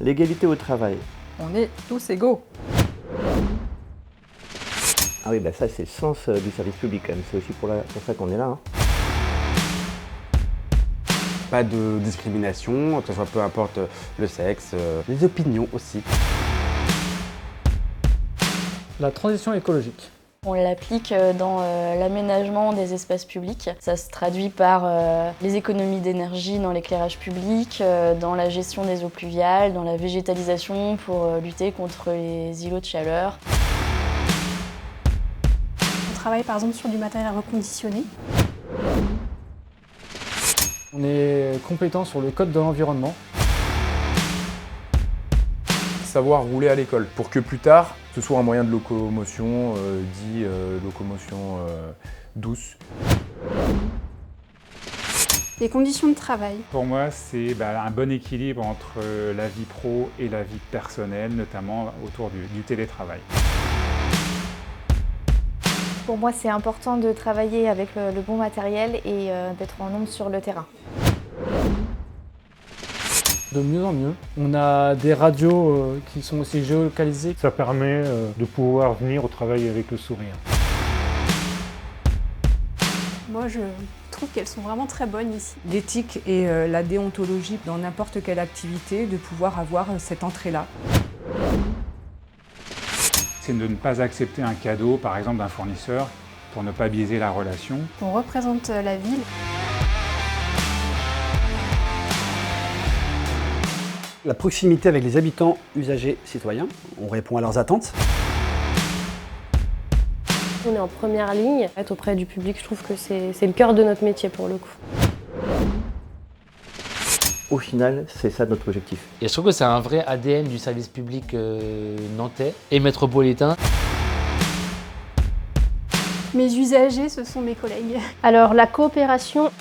L'égalité au travail. On est tous égaux. Ah oui, ça c'est le sens du service public quand même, c'est aussi pour ça qu'on est là. Pas de discrimination, que ce soit peu importe le sexe, les opinions aussi. La transition écologique. On l'applique dans l'aménagement des espaces publics. Ça se traduit par les économies d'énergie dans l'éclairage public, dans la gestion des eaux pluviales, dans la végétalisation pour lutter contre les îlots de chaleur. On travaille par exemple sur du matériel reconditionné. On est compétent sur le code de l'environnement. Savoir rouler à l'école pour que plus tard ce soit un moyen de locomotion dit locomotion douce. Les conditions de travail. Pour moi, c'est un bon équilibre entre la vie pro et la vie personnelle, notamment autour du télétravail. Pour moi, c'est important de travailler avec le bon matériel et d'être en nombre sur le terrain. De mieux en mieux. On a des radios qui sont aussi géolocalisées. Ça permet de pouvoir venir au travail avec le sourire. Moi, je trouve qu'elles sont vraiment très bonnes ici. L'éthique et la déontologie dans n'importe quelle activité, de pouvoir avoir cette entrée-là. C'est de ne pas accepter un cadeau, par exemple d'un fournisseur, pour ne pas biaiser la relation. On représente la ville. La proximité avec les habitants, usagers, citoyens. On répond à leurs attentes. On est en première ligne. Être auprès du public, je trouve que c'est le cœur de notre métier pour le coup. Au final, c'est ça notre objectif. Et je trouve que c'est un vrai ADN du service public nantais et métropolitain. Mes usagers, ce sont mes collègues. Alors la coopération,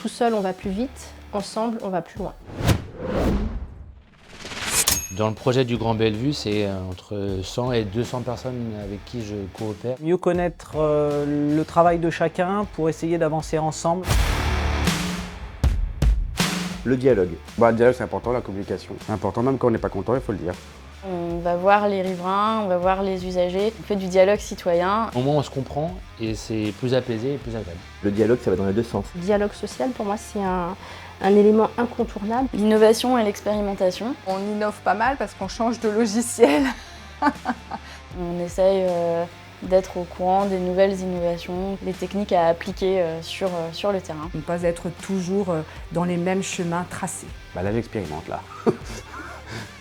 tout seul on va plus vite, ensemble on va plus loin. Dans le projet du Grand Bellevue, c'est entre 100 et 200 personnes avec qui je coopère. Mieux connaître le travail de chacun pour essayer d'avancer ensemble. Le dialogue. Le dialogue c'est important, la communication. C'est important, même quand on n'est pas content, il faut le dire. On va voir les riverains, on va voir les usagers. On fait du dialogue citoyen. Au moins on se comprend et c'est plus apaisé et plus agréable. Le dialogue, ça va dans les deux sens. Le dialogue social, pour moi, c'est un élément incontournable. L'innovation et l'expérimentation. On innove pas mal parce qu'on change de logiciel. On essaye d'être au courant des nouvelles innovations, les techniques à appliquer sur le terrain. Ne pas être toujours dans les mêmes chemins tracés. Là j'expérimente là.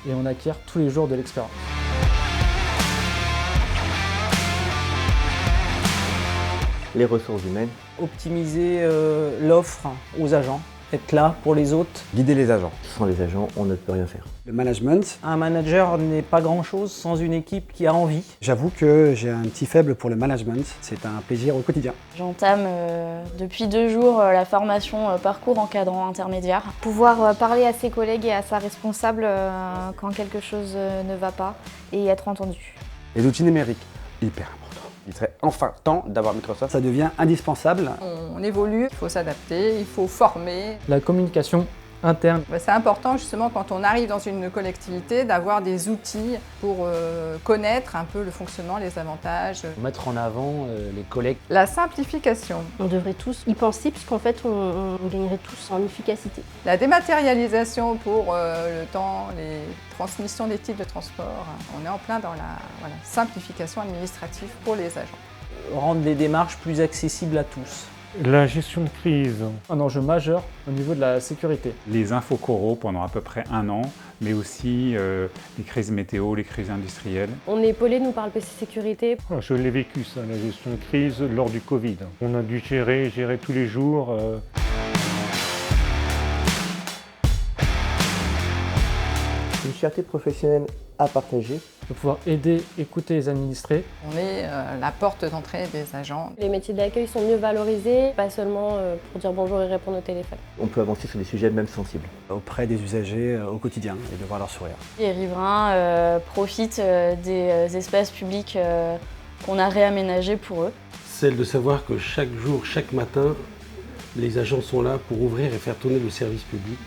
Et on acquiert tous les jours de l'expérience. Les ressources humaines. Optimiser l'offre aux agents. Être là pour les autres. Guider les agents. Sans les agents, on ne peut rien faire. Le management. Un manager n'est pas grand-chose sans une équipe qui a envie. J'avoue que j'ai un petit faible pour le management. C'est un plaisir au quotidien. J'entame depuis 2 jours la formation parcours encadrant intermédiaire. Pouvoir parler à ses collègues et à sa responsable quand quelque chose ne va pas et être entendu. Les outils numériques, hyper important. Il serait enfin temps d'avoir Microsoft. Ça devient indispensable. On évolue, il faut s'adapter, il faut former. La communication interne. C'est important justement quand on arrive dans une collectivité d'avoir des outils pour connaître un peu le fonctionnement, les avantages. Mettre en avant les collègues. La simplification. On devrait tous y penser puisqu'en fait on gagnerait tous en efficacité. La dématérialisation pour le temps, les transmissions des titres de transport. On est en plein dans la simplification administrative pour les agents. Rendre les démarches plus accessibles à tous. La gestion de crise. Un enjeu majeur au niveau de la sécurité. Les infocoraux pendant à peu près 1 an, mais aussi les crises météo, les crises industrielles. On est épaulé nous par le PC Sécurité. Je l'ai vécu ça, la gestion de crise lors du Covid. On a dû gérer tous les jours. Une fierté professionnelle à partager. De pouvoir aider, écouter les administrés. On est la porte d'entrée des agents. Les métiers d'accueil sont mieux valorisés, pas seulement pour dire bonjour et répondre au téléphone. On peut avancer sur des sujets même sensibles. Auprès des usagers au quotidien et de voir leur sourire. Les riverains profitent des espaces publics qu'on a réaménagés pour eux. Celle de savoir que chaque jour, chaque matin, les agents sont là pour ouvrir et faire tourner le service public.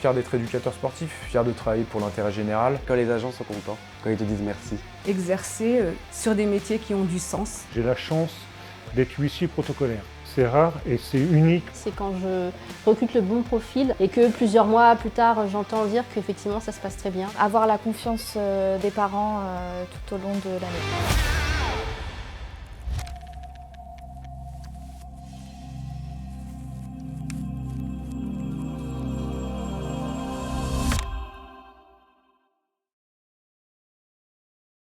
fier d'être éducateur sportif, fier de travailler pour l'intérêt général. Quand les agents sont contents, quand ils te disent merci. Exercer sur des métiers qui ont du sens. J'ai la chance d'être huissier protocolaire. C'est rare et c'est unique. C'est quand je recrute le bon profil et que plusieurs mois plus tard, j'entends dire qu'effectivement ça se passe très bien. Avoir la confiance des parents tout au long de l'année.